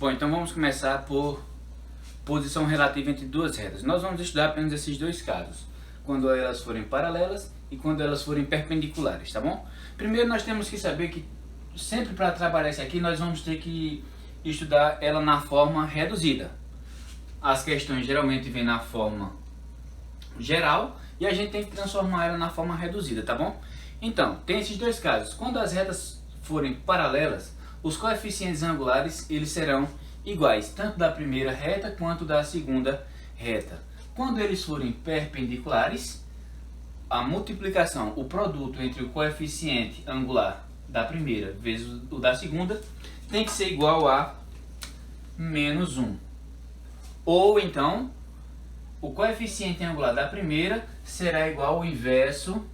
Bom, então vamos começar por posição relativa entre duas retas. Nós vamos estudar apenas esses dois casos, quando elas forem paralelas e quando elas forem perpendiculares, tá bom? Primeiro nós temos que saber que sempre para trabalhar isso aqui nós vamos ter que estudar ela na forma reduzida. As questões geralmente vêm na forma geral e a gente tem que transformar ela na forma reduzida, tá bom? Então, tem esses dois casos. Quando as retas forem paralelas, os coeficientes angulares eles serão iguais, tanto da primeira reta quanto da segunda reta. Quando eles forem perpendiculares, a multiplicação, o produto entre o coeficiente angular da primeira vezes o da segunda, tem que ser igual a menos 1. Ou então, o coeficiente angular da primeira será igual ao inverso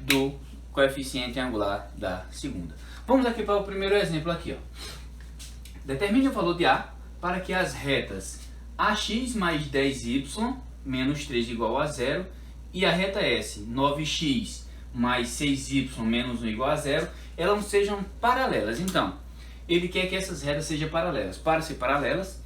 do coeficiente angular da segunda. Vamos aqui para o primeiro exemplo aqui, ó. Determine o valor de A para que as retas AX mais 10Y menos 3 igual a 0 e a reta S, 9x mais 6y menos 1 igual a 0, elas não sejam paralelas. Então, ele quer que essas retas sejam paralelas. Para ser paralelas,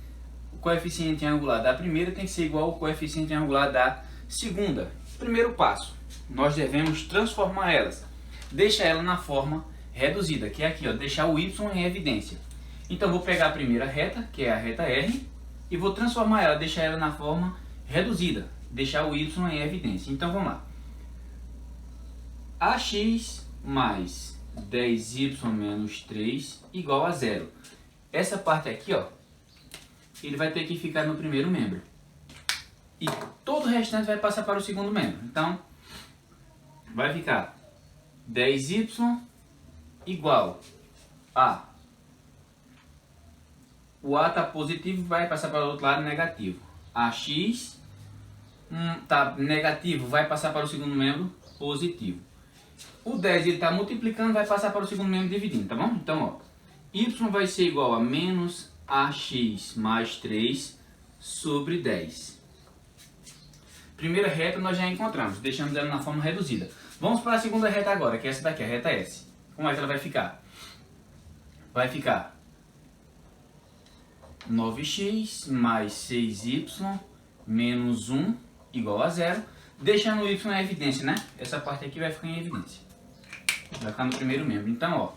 o coeficiente angular da primeira tem que ser igual ao coeficiente angular da segunda. Primeiro passo, nós devemos transformar elas. Deixa ela na forma reduzida, que é aqui, ó, deixar o y em evidência. Então, vou pegar a primeira reta, que é a reta R, e vou transformar ela, deixar ela na forma reduzida, deixar o y em evidência. Então, vamos lá. AX mais 10y menos 3 igual a 0. Essa parte aqui, ó, ele vai ter que ficar no primeiro membro. E todo o restante vai passar para o segundo membro. Então, vai ficar 10y igual a... O A está positivo, vai passar para o outro lado negativo. AX está negativo, vai passar para o segundo membro positivo. O 10 ele está multiplicando, vai passar para o segundo membro dividindo, tá bom? Então, ó, y vai ser igual a menos AX mais 3 sobre 10. Primeira reta nós já encontramos, deixamos ela na forma reduzida. Vamos para a segunda reta agora, que é essa daqui, a reta S. Como é que ela vai ficar? Vai ficar 9x mais 6y menos 1 igual a 0, deixando o y em evidência, né? Essa parte aqui vai ficar em evidência. Vai ficar no primeiro membro. Então, ó,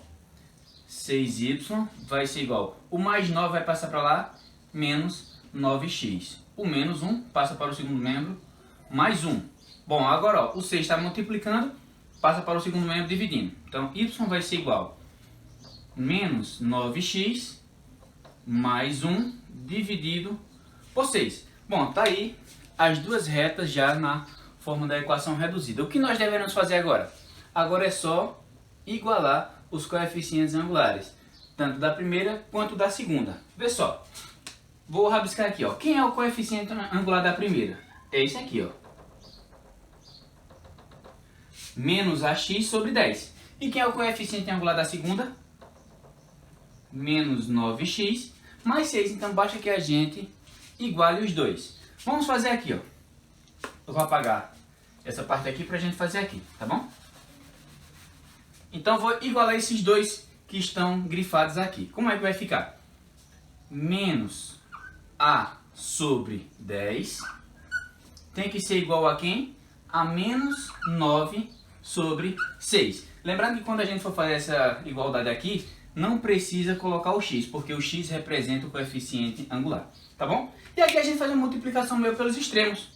6y vai ser igual, o mais 9 vai passar para lá, menos 9x. O menos 1 passa para o segundo membro, mais 1. Bom, agora, ó, o 6 está multiplicando, passa para o segundo membro dividindo. Então, y vai ser igual, menos 9x mais 1 dividido por 6. Bom, tá aí as duas retas já na forma da equação reduzida. O que nós devemos fazer agora? Agora é só igualar os coeficientes angulares, tanto da primeira quanto da segunda. Vê só, vou rabiscar aqui, ó. Quem é o coeficiente angular da primeira? É esse aqui, ó. Menos AX sobre 10. E quem é o coeficiente angular da segunda? Menos 9x mais 6. Então, basta que a gente iguale os dois. Vamos fazer aqui, ó. Eu vou apagar essa parte aqui para a gente fazer aqui, tá bom? Então, vou igualar esses dois que estão grifados aqui. Como é que vai ficar? Menos A sobre 10 tem que ser igual a quem? A menos 9 sobre 6. Lembrando que quando a gente for fazer essa igualdade aqui, não precisa colocar o x, porque o x representa o coeficiente angular, tá bom? E aqui a gente faz a multiplicação meio pelos extremos.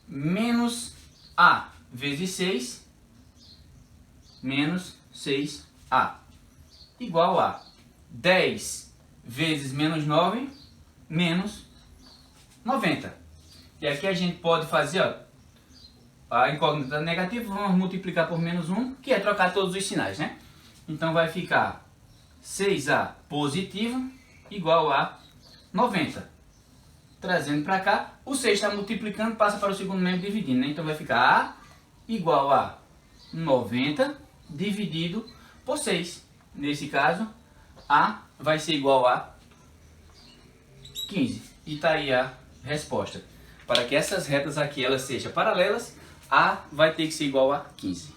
Menos A vezes 6, menos 6A, igual a 10 vezes menos 9, menos 90. E aqui a gente pode fazer, ó, a incógnita negativa, vamos multiplicar por menos 1, que é trocar todos os sinais, né? Então vai ficar 6A positivo igual a 90. Trazendo para cá, o 6 está multiplicando, passa para o segundo membro dividindo, né? Então vai ficar A igual a 90 dividido por 6. Nesse caso, A vai ser igual a 15. E está aí a resposta. Para que essas retas aqui elas sejam paralelas, A vai ter que ser igual a 15.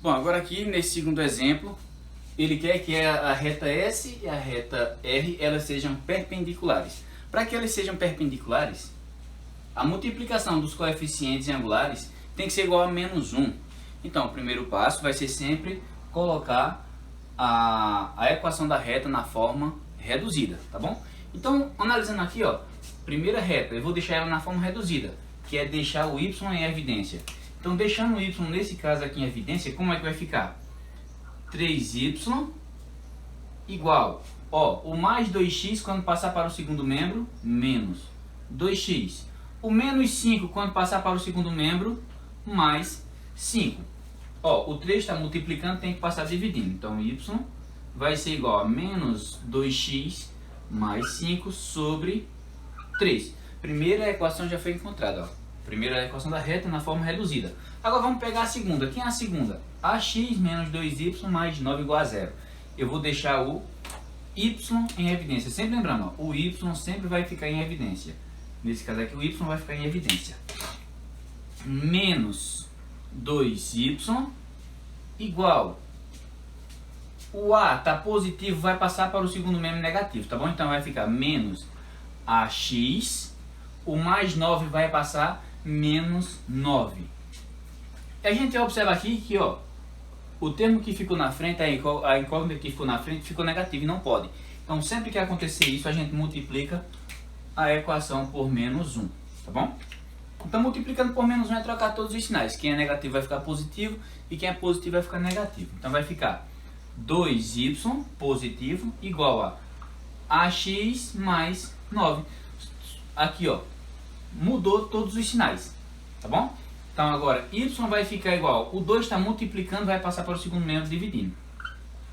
Bom, agora aqui nesse segundo exemplo, ele quer que a reta S e a reta R elas sejam perpendiculares. Para que elas sejam perpendiculares, a multiplicação dos coeficientes angulares tem que ser igual a menos 1. Então, o primeiro passo vai ser sempre colocar a equação da reta na forma reduzida, tá bom? Então, analisando aqui, ó, primeira reta, eu vou deixar ela na forma reduzida, que é deixar o y em evidência. Então, deixando o y nesse caso aqui em evidência, como é que vai ficar? 3y igual, ó, o mais 2x quando passar para o segundo membro, menos 2x. O menos 5 quando passar para o segundo membro, mais 5. Ó, o 3 está multiplicando, tem que passar dividindo. Então, y vai ser igual a menos 2x mais 5 sobre 3. Primeira equação já foi encontrada, ó. Primeira equação da reta na forma reduzida. Agora vamos pegar a segunda. Quem é a segunda? Ax menos 2y mais 9 igual a 0. Eu vou deixar o y em evidência. Sempre lembrando, ó, o y sempre vai ficar em evidência. Nesse caso aqui, o y vai ficar em evidência. Menos 2y igual. O a está positivo, vai passar para o segundo membro negativo, tá bom? Então vai ficar menos ax. O mais 9 vai passar menos 9. A gente observa aqui que, ó, o termo que ficou na frente, a incógnita que ficou na frente, ficou negativo e não pode. Então, sempre que acontecer isso, a gente multiplica a equação por menos 1, tá bom? Então, multiplicando por menos 1 é trocar todos os sinais. Quem é negativo vai ficar positivo e quem é positivo vai ficar negativo. Então, vai ficar 2y positivo igual a ax mais 9. Aqui, ó, mudou todos os sinais, tá bom? Então agora y vai ficar igual, o 2 está multiplicando, vai passar para o segundo membro dividindo.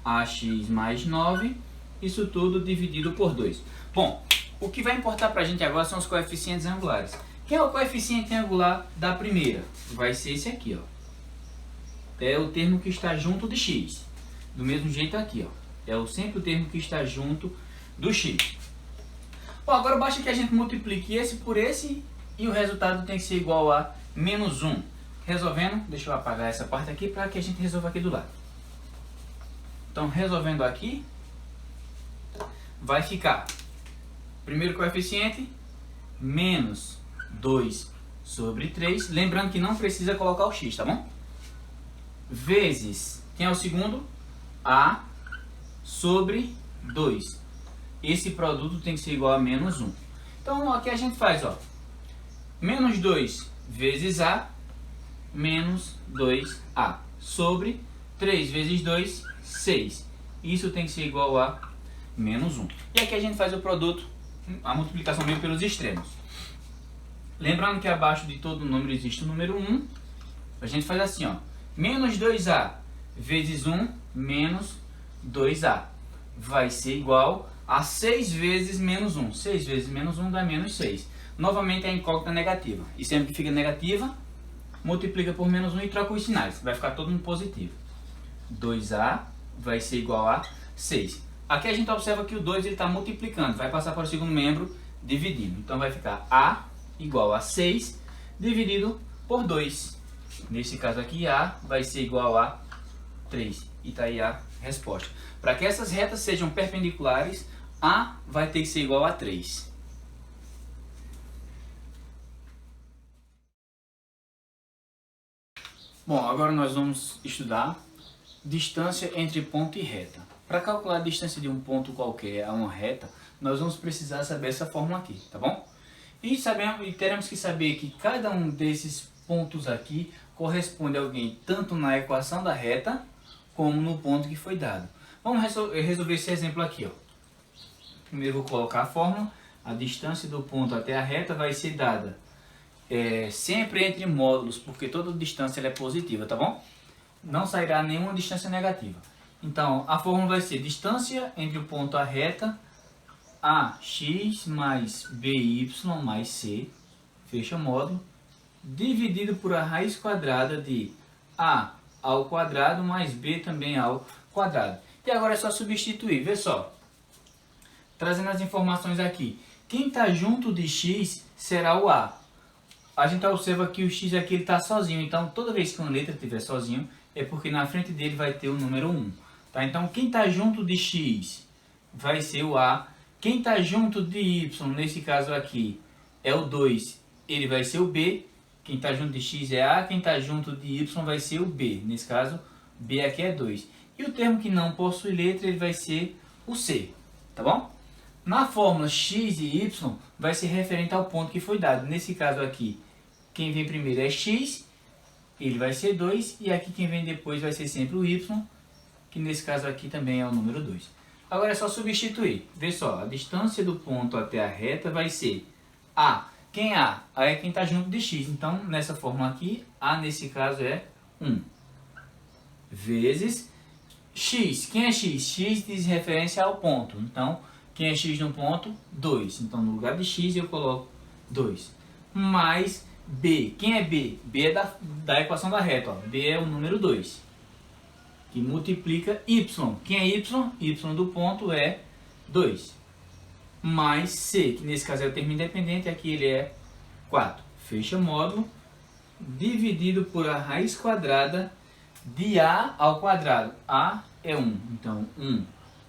Ax mais 9, isso tudo dividido por 2. Bom, o que vai importar para a gente agora são os coeficientes angulares. Quem é o coeficiente angular da primeira? Vai ser esse aqui, ó. É o termo que está junto de x. Do mesmo jeito aqui, ó. É sempre o termo que está junto do x. Bom, agora basta que a gente multiplique esse por esse e o resultado tem que ser igual a menos 1. Resolvendo, deixa eu apagar essa parte aqui para que a gente resolva aqui do lado. Então, resolvendo aqui, vai ficar, primeiro coeficiente, menos 2 sobre 3. Lembrando que não precisa colocar o x, tá bom? Vezes, quem é o segundo? A sobre 2. Esse produto tem que ser igual a menos 1. Então, aqui a gente faz, ó, menos 2 vezes A, menos 2A, sobre 3 vezes 2, 6. Isso tem que ser igual a menos 1. E aqui a gente faz o produto, a multiplicação mesmo pelos extremos. Lembrando que abaixo de todo número existe o número 1. A gente faz assim, ó, menos 2A vezes 1, menos 2A. Vai ser igual a 6 vezes menos 1. 6 vezes menos 1 dá menos 6. Novamente a incógnita negativa. E sempre que fica negativa, multiplica por menos 1 e troca os sinais. Vai ficar todo mundo positivo. 2A vai ser igual a 6. Aqui a gente observa que o 2 está multiplicando. Vai passar para o segundo membro dividindo. Então vai ficar A igual a 6 dividido por 2. Nesse caso aqui, A vai ser igual a 3. E está aí a resposta. Para que essas retas sejam perpendiculares, A vai ter que ser igual a 3. Bom, agora nós vamos estudar distância entre ponto e reta. Para calcular a distância de um ponto qualquer a uma reta, nós vamos precisar saber essa fórmula aqui, tá bom? E teremos que saber que cada um desses pontos aqui corresponde a alguém tanto na equação da reta como no ponto que foi dado. Vamos resolver esse exemplo aqui, ó. Primeiro vou colocar a fórmula. A distância do ponto até a reta vai ser dada sempre entre módulos, porque toda distância ela é positiva, tá bom? Não sairá nenhuma distância negativa. Então, a fórmula vai ser distância entre o ponto e a reta, ax mais by mais c, fecha módulo, dividido por a raiz quadrada de a ao quadrado mais b também ao quadrado. E agora é só substituir, vê só. Trazendo as informações aqui. Quem está junto de x será o a. A gente observa que o x aqui está sozinho, então toda vez que uma letra estiver sozinho, é porque na frente dele vai ter o número 1. Tá? Então, quem está junto de x vai ser o A. Quem está junto de y, nesse caso aqui, é o 2, ele vai ser o B. Quem está junto de x é A, quem está junto de y vai ser o B. Nesse caso, B aqui é 2. E o termo que não possui letra, ele vai ser o C. Tá bom? Na fórmula x e y, vai ser referente ao ponto que foi dado. Nesse caso aqui, quem vem primeiro é x, ele vai ser 2. E aqui quem vem depois vai ser sempre o y, que nesse caso aqui também é o número 2. Agora é só substituir. Vê só, a distância do ponto até a reta vai ser A. Quem é A? A é quem está junto de x. Então, nessa fórmula aqui, A nesse caso é 1. Vezes x. Quem é x? X diz referência ao ponto. Então, quem é x no ponto? 2. Então, no lugar de x eu coloco 2. Mais B. Quem é B? B é da equação da reta. Ó. B é o número 2. Que multiplica y. Quem é y? Y do ponto é 2. Mais C, que nesse caso é o termo independente, aqui ele é 4. Fecha módulo, dividido por a raiz quadrada de A ao quadrado. A é 1, então 1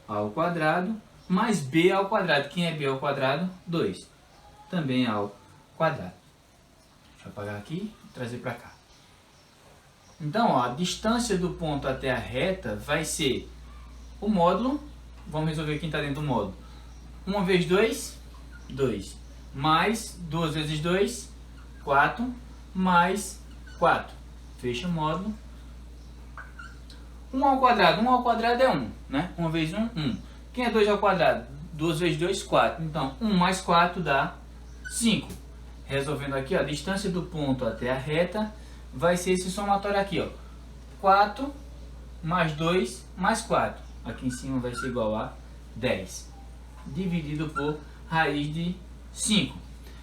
ao quadrado, mais B ao quadrado. Quem é B ao quadrado? 2. Também ao quadrado. Deixa eu apagar aqui e trazer para cá. Então, ó, a distância do ponto até a reta vai ser o módulo. Vamos resolver quem está dentro do módulo. 1 vezes 2, 2. Mais 2 vezes 2, 4. Mais 4. Fecha o módulo. 1 ao quadrado. 1 ao quadrado é 1. Né? 1 vezes 1, 1. Quem é 2 ao quadrado? 2 vezes 2, 4. Então, 1 mais 4 dá 5. Resolvendo aqui, ó, a distância do ponto até a reta vai ser esse somatório aqui, ó. 4 mais 2 mais 4. Aqui em cima vai ser igual a 10. Dividido por raiz de 5.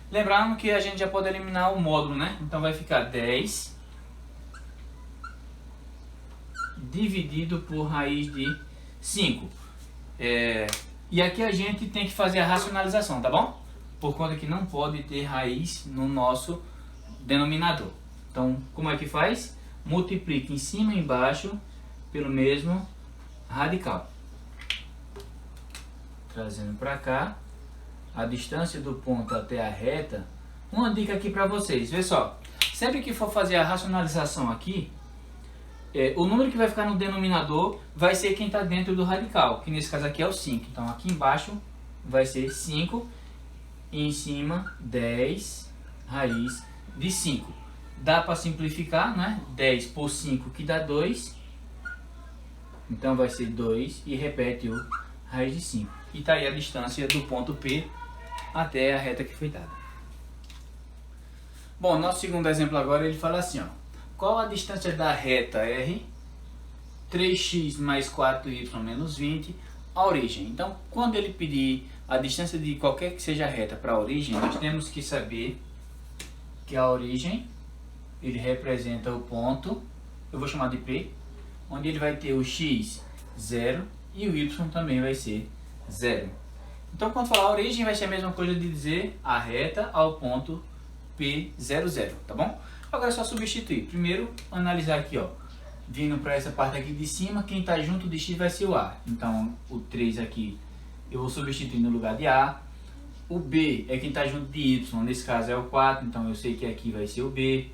Lembrando que a gente já pode eliminar o módulo, né? Então vai ficar 10 dividido por raiz de 5. E aqui a gente tem que fazer a racionalização, tá bom? Por conta que não pode ter raiz no nosso denominador. Então, como é que faz? Multiplica em cima e embaixo pelo mesmo radical. Trazendo para cá, a distância do ponto até a reta. Uma dica aqui para vocês, vê só. Sempre que for fazer a racionalização aqui, o número que vai ficar no denominador vai ser quem está dentro do radical, que nesse caso aqui é o 5. Então, aqui embaixo vai ser 5 e em cima 10 raiz de 5. Dá para simplificar, né? 10 por 5 que dá 2. Então vai ser 2 e repete o raiz de 5. E está aí a distância do ponto P até a reta que foi dada. Bom, nosso segundo exemplo agora ele fala assim, ó. Qual a distância da reta R? 3x mais 4y menos 20 a origem. Então, quando ele pedir a distância de qualquer que seja a reta para a origem, nós temos que saber que a origem ele representa o ponto, eu vou chamar de P, onde ele vai ter o x 0 e o y também vai ser 0. Então, quando falar origem, vai ser a mesma coisa de dizer a reta ao ponto P00, tá bom? Agora é só substituir. Primeiro, analisar aqui, ó. Vindo para essa parte aqui de cima, quem está junto de x vai ser o A. Então, o 3 aqui eu vou substituir no lugar de A. O B é quem está junto de y, nesse caso é o 4, então eu sei que aqui vai ser o B.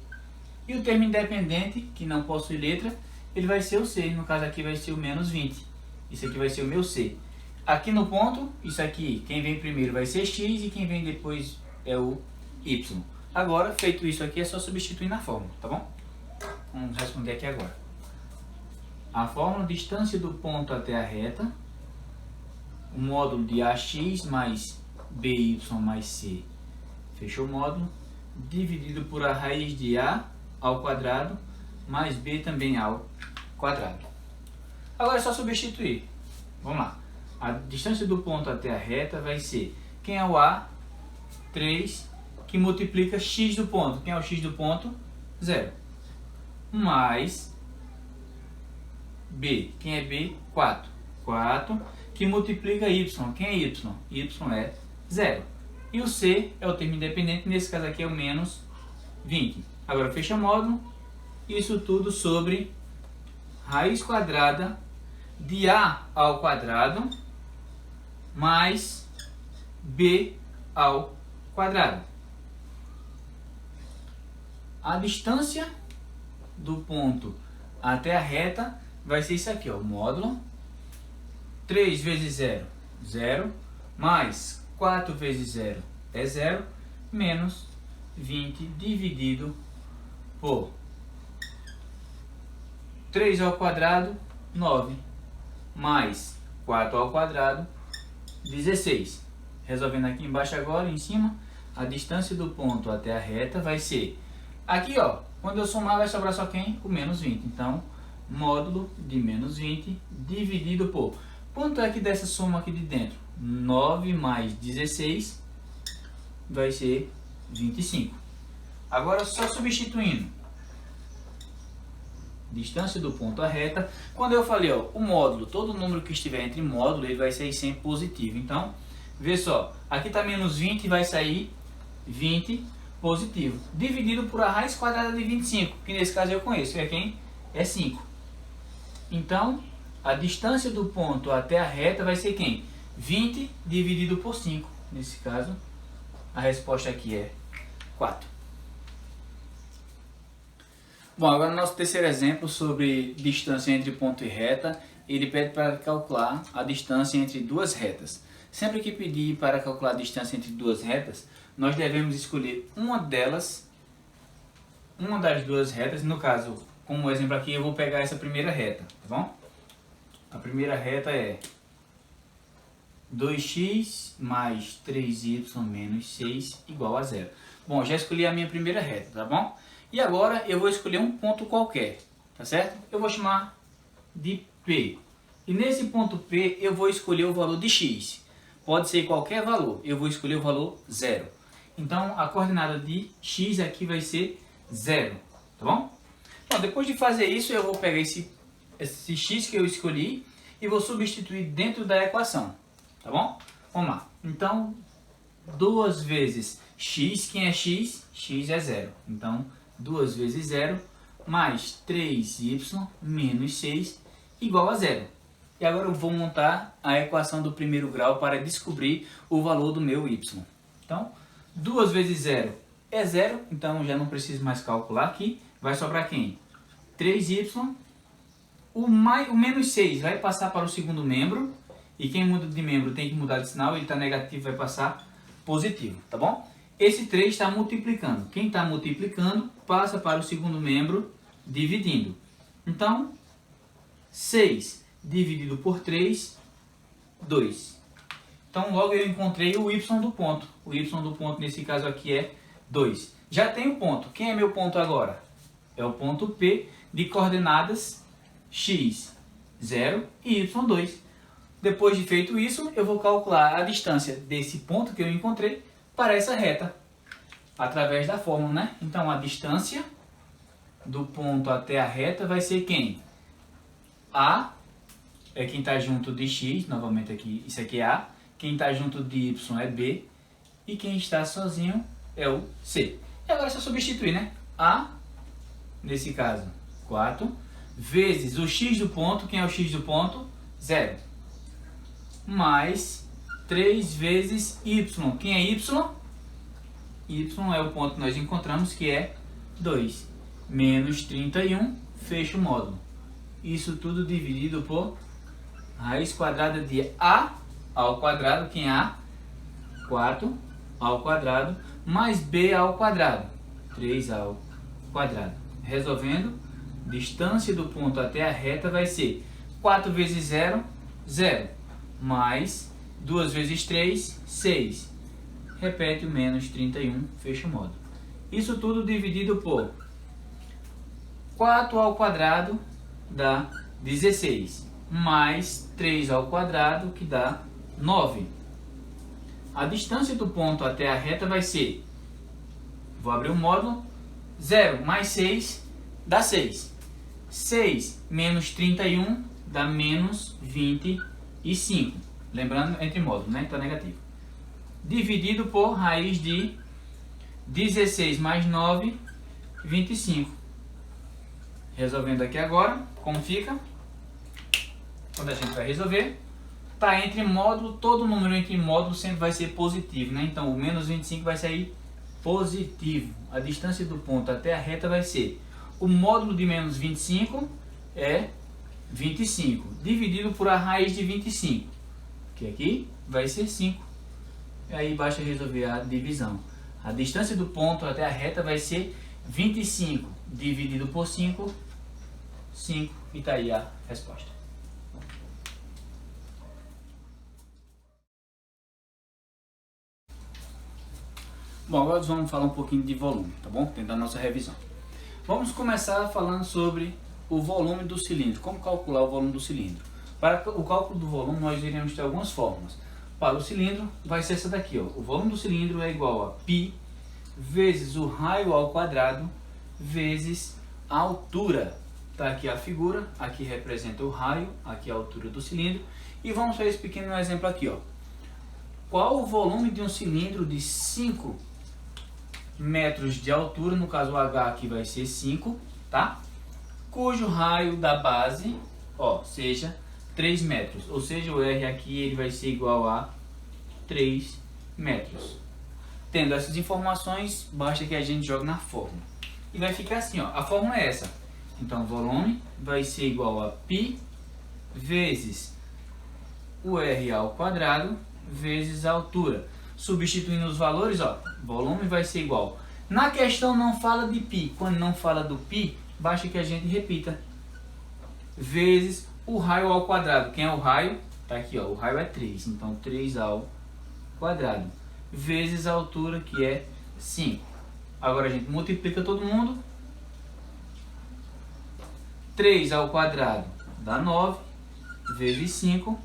E o termo independente, que não possui letra, ele vai ser o C. No caso aqui vai ser o menos 20. Isso aqui vai ser o meu C. Aqui no ponto, isso aqui, quem vem primeiro vai ser x e quem vem depois é o y. Agora, feito isso aqui, é só substituir na fórmula, tá bom? Vamos responder aqui agora. A fórmula, distância do ponto até a reta, o módulo de AX mais BY mais C, fechou o módulo, dividido por a raiz de A ao quadrado, mais B também ao quadrado. Agora é só substituir. Vamos lá. A distância do ponto até a reta vai ser, quem é o A? 3, que multiplica x do ponto. Quem é o x do ponto? 0. Mais B. Quem é B? 4. 4, que multiplica y. Quem é y? Y é 0. E o C é o termo independente, nesse caso aqui é o menos 20. Agora fecha módulo, isso tudo sobre raiz quadrada de A ao quadrado mais B ao quadrado. A distância do ponto até a reta vai ser isso aqui, ó, módulo 3 vezes 0, 0, mais 4 vezes 0 é 0, menos 20 dividido por 3 ao quadrado, 9, mais 4 ao quadrado, 16. Resolvendo aqui embaixo agora, em cima, a distância do ponto até a reta vai ser, aqui ó, quando eu somar vai sobrar só quem? O menos 20. Então, módulo de menos 20 dividido por, quanto é que dessa soma aqui de dentro? 9 mais 16 vai ser 25. Agora só substituindo distância do ponto à reta, quando eu falei, ó, o módulo, todo número que estiver entre módulo, ele vai sair sempre positivo. Então, vê só, aqui está menos 20 e vai sair 20 positivo, dividido por a raiz quadrada de 25, que nesse caso eu conheço, é quem? É 5. Então, a distância do ponto até a reta vai ser quem? 20 dividido por 5. Nesse caso, a resposta aqui é 4. Bom, agora no nosso terceiro exemplo sobre distância entre ponto e reta, ele pede para calcular a distância entre duas retas. Sempre que pedir para calcular a distância entre duas retas, nós devemos escolher uma das duas retas. No caso, como exemplo aqui, eu vou pegar essa primeira reta, tá bom? A primeira reta é 2x mais 3y menos 6 igual a 0. Bom, já escolhi a minha primeira reta, tá bom? E agora eu vou escolher um ponto qualquer, tá certo? Eu vou chamar de P. E nesse ponto P eu vou escolher o valor de x. Pode ser qualquer valor, eu vou escolher o valor 0. Então a coordenada de x aqui vai ser 0, tá bom? Então, depois de fazer isso, eu vou pegar esse x que eu escolhi e vou substituir dentro da equação, tá bom? Vamos lá. Então, 2 vezes x, quem é x? X é 0. Então, 2 vezes 0 mais 3y menos 6 igual a 0. E agora eu vou montar a equação do primeiro grau para descobrir o valor do meu y. Então, 2 vezes 0 é 0, então já não preciso mais calcular aqui. Vai sobrar quem? 3y. O menos 6 vai passar para o segundo membro. E quem muda de membro tem que mudar de sinal. Ele está negativo, vai passar positivo, tá bom? Esse 3 está multiplicando. Quem está multiplicando passa para o segundo membro dividindo. Então, 6 dividido por 3, 2. Então, logo eu encontrei o y do ponto. O y do ponto, nesse caso aqui, é 2. Já tem o ponto. Quem é meu ponto agora? É o ponto P de coordenadas x, 0 e y, 2. Depois de feito isso, eu vou calcular a distância desse ponto que eu encontrei para essa reta, através da fórmula, né? Então, a distância do ponto até a reta vai ser quem? A é quem está junto de x, novamente aqui, isso aqui é A. Quem está junto de y é B. E quem está sozinho é o C. E agora é só substituir, né? A, nesse caso, 4, vezes o x do ponto. Quem é o x do ponto? 0. Mais 3 vezes y. Quem é y? Y é o ponto que nós encontramos, que é 2. Menos 31, fecha o módulo. Isso tudo dividido por raiz quadrada de A ao quadrado. Quem é A? 4 ao quadrado, mais B ao quadrado. 3 ao quadrado. Resolvendo, distância do ponto até a reta vai ser 4 vezes 0, 0. Mais 2 vezes 3, 6. Repete o menos 31, fecha o módulo. Isso tudo dividido por 4 ao quadrado dá 16. Mais 3 ao quadrado, que dá 9. A distância do ponto até a reta vai ser, vou abrir o módulo, 0 mais 6 dá 6. 6 menos 31 dá menos 25. Lembrando, entre módulos, né? Então negativo. Dividido por raiz de 16 mais 9, 25. Resolvendo aqui agora, como fica? Quando a gente vai resolver, tá entre módulo, todo número entre módulo sempre vai ser positivo, né? Então o menos 25 vai sair positivo. A distância do ponto até a reta vai ser, o módulo de menos 25 é 25, dividido por a raiz de 25, que aqui vai ser 5. E aí basta resolver a divisão. A distância do ponto até a reta vai ser 25 dividido por 5, 5, e tá aí a resposta. Bom, agora nós vamos falar um pouquinho de volume, tá bom? Dentro da nossa revisão. Vamos começar falando sobre o volume do cilindro, como calcular o volume do cilindro. Para o cálculo do volume nós iremos ter algumas fórmulas. Para o cilindro vai ser essa daqui, ó. O volume do cilindro é igual a π vezes o raio ao quadrado vezes a altura. Tá aqui a figura, aqui representa o raio, aqui a altura do cilindro. E vamos fazer esse pequeno exemplo aqui, ó. Qual o volume de um cilindro de 5 metros de altura, no caso o H aqui vai ser 5, tá? Cujo raio da base, ó, seja 3 metros, ou seja, o R aqui ele vai ser igual a 3 metros. Tendo essas informações, basta que a gente jogue na fórmula. E vai ficar assim, ó, a fórmula é essa. Então, o volume vai ser igual a π vezes o R ao quadrado vezes a altura. Substituindo os valores, ó, volume vai ser igual. Na questão não fala de π. Quando não fala do π, basta que a gente repita. Vezes o raio ao quadrado. Quem é o raio? Tá aqui, ó, o raio é 3. Então, 3 ao quadrado. Vezes a altura, que é 5. Agora a gente multiplica todo mundo. 3 ao quadrado dá 9. Vezes 5.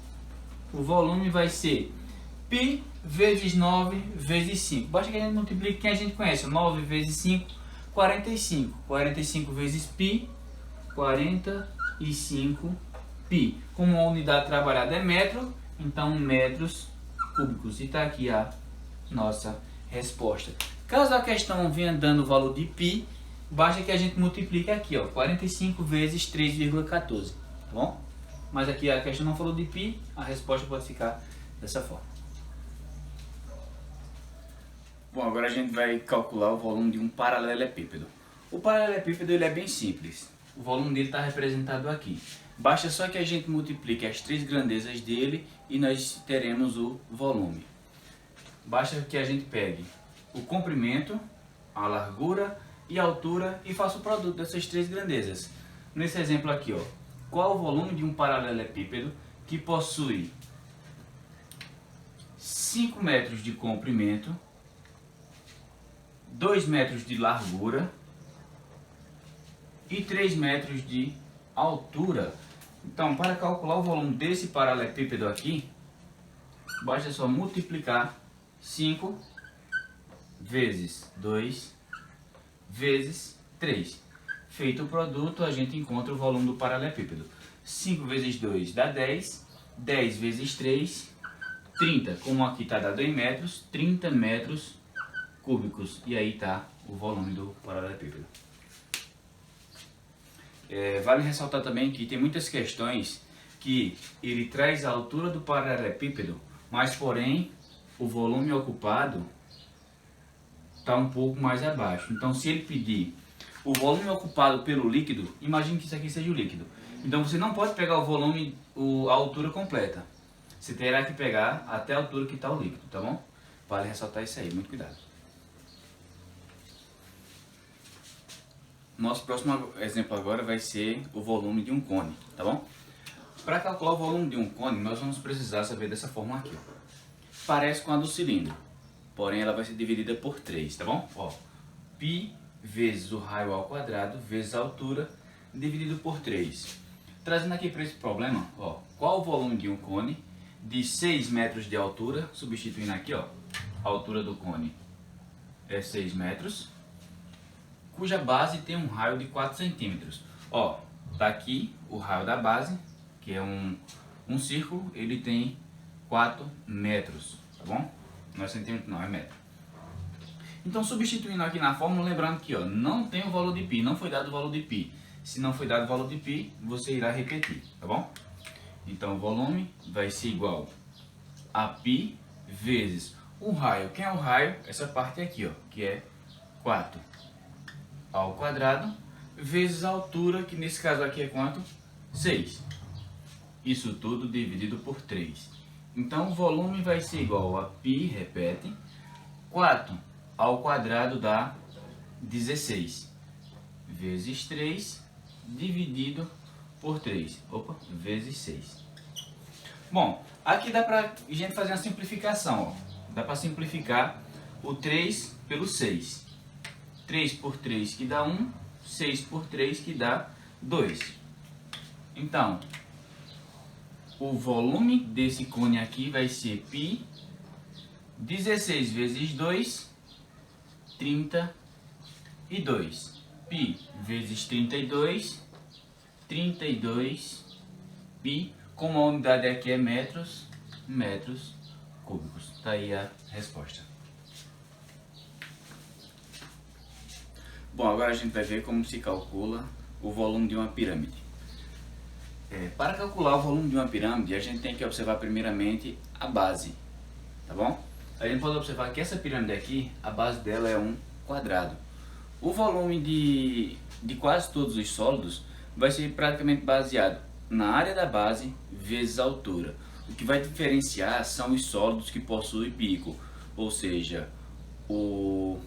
O volume vai ser π vezes 9 vezes 5. Basta que a gente multiplique quem a gente conhece. 9 vezes 5, 45. 45 vezes π, 45 π. Como a unidade trabalhada é metro, então metros cúbicos. E está aqui a nossa resposta. Caso a questão venha dando o valor de π, basta que a gente multiplique aqui, ó, 45 vezes 3,14. Tá bom? Mas aqui a questão não falou de π, a resposta pode ficar dessa forma. Bom, agora a gente vai calcular o volume de um paralelepípedo. O paralelepípedo ele é bem simples. O volume dele está representado aqui. Basta só que a gente multiplique as três grandezas dele e nós teremos o volume. Basta que a gente pegue o comprimento, a largura e a altura e faça o produto dessas três grandezas. Nesse exemplo aqui, ó, qual o volume de um paralelepípedo que possui 5 metros de comprimento, 2 metros de largura e 3 metros de altura. Então, para calcular o volume desse paralelepípedo aqui, basta só multiplicar 5 vezes 2 vezes 3. Feito o produto, a gente encontra o volume do paralelepípedo. 5 vezes 2 dá 10, 10 vezes 3, 30. Como aqui está dado em metros, 30 metros cúbicos. E aí está o volume do paralelepípedo. Vale ressaltar também que tem muitas questões que ele traz a altura do paralelepípedo, mas porém o volume ocupado está um pouco mais abaixo. Então, se ele pedir o volume ocupado pelo líquido, imagine que isso aqui seja o líquido. Então você não pode pegar o volume, a altura completa. Você terá que pegar até a altura que está o líquido, tá bom? Vale ressaltar isso aí, muito cuidado. Nosso próximo exemplo agora vai ser o volume de um cone, tá bom? Para calcular o volume de um cone, nós vamos precisar saber dessa fórmula aqui, ó. Parece com a do cilindro, porém ela vai ser dividida por 3, tá bom? Ó, π vezes o raio ao quadrado vezes a altura dividido por 3. Trazendo aqui para esse problema, ó, qual o volume de um cone de 6 metros de altura, substituindo aqui, ó, a altura do cone é 6 metros, cuja base tem um raio de 4 centímetros. Ó, tá aqui o raio da base, que é um círculo, ele tem 4 metros, tá bom? Não é centímetro, não, é metro. Então, substituindo aqui na fórmula, lembrando que ó, não tem o valor de π, não foi dado o valor de π. Se não foi dado o valor de π, você irá repetir, tá bom? Então o volume vai ser igual a π vezes o raio. Quem é o raio? Essa parte aqui, ó, que é 4 ao quadrado, vezes a altura, que nesse caso aqui é quanto? 6. Isso tudo dividido por 3. Então o volume vai ser igual a π, repete, 4 ao quadrado dá 16, vezes 3, dividido por 3, vezes 6. Bom, aqui dá pra gente fazer uma simplificação, ó. Dá para simplificar o 3 pelo 6. 3 por 3 que dá 1, 6 por 3 que dá 2. Então, o volume desse cone aqui vai ser π, 16 vezes 2, 32. π vezes 32, 32 π, como a unidade aqui é metros cúbicos. Tá aí a resposta. Bom, agora a gente vai ver como se calcula o volume de uma pirâmide. Para calcular o volume de uma pirâmide, a gente tem que observar primeiramente a base, tá bom? A gente pode observar que essa pirâmide aqui, a base dela é um quadrado. O volume de quase todos os sólidos vai ser praticamente baseado na área da base vezes a altura. O que vai diferenciar são os sólidos que possuem pico, ou seja, o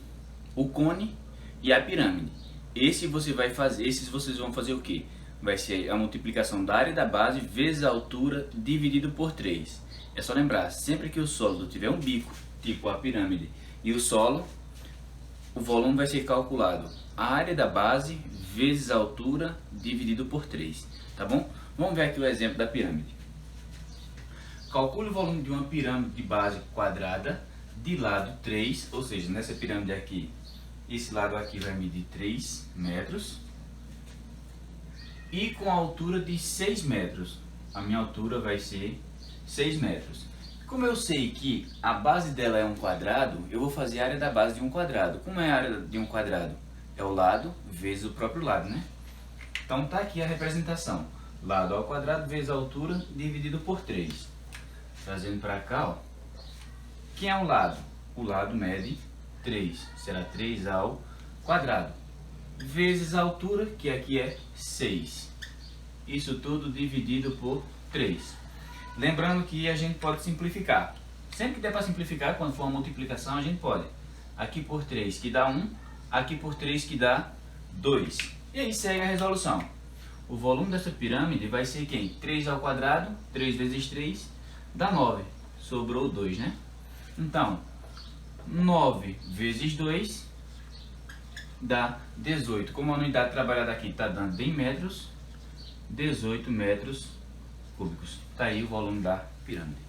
cone e a pirâmide. Esses vocês vão fazer o quê? Vai ser a multiplicação da área da base vezes a altura dividido por 3. É só lembrar, sempre que o sólido tiver um bico, tipo a pirâmide, e o solo, o volume vai ser calculado a área da base vezes a altura dividido por 3, tá bom? Vamos ver aqui o exemplo da pirâmide. Calcule o volume de uma pirâmide de base quadrada de lado 3, ou seja, nessa pirâmide aqui, esse lado aqui vai medir 3 metros e com a altura de 6 metros. A minha altura vai ser 6 metros. Como eu sei que a base dela é um quadrado, eu vou fazer a área da base de um quadrado. Como é a área de um quadrado? É o lado vezes o próprio lado, né? Então tá aqui a representação. Lado ao quadrado vezes a altura dividido por 3. Trazendo para cá, ó. Quem é o lado? O lado mede 3. Será 3 ao quadrado. Vezes a altura, que aqui é 6. Isso tudo dividido por 3. Lembrando que a gente pode simplificar. Sempre que der para simplificar, quando for uma multiplicação, a gente pode. Aqui por 3 que dá 1, aqui por 3 que dá 2. E aí segue a resolução. O volume dessa pirâmide vai ser quem? 3 ao quadrado, 3 vezes 3, dá 9. Sobrou 2, né? Então, 9 vezes 2 dá 18. Como a unidade trabalhada aqui está dando em metros, 18 metros cúbicos. Está aí o volume da pirâmide.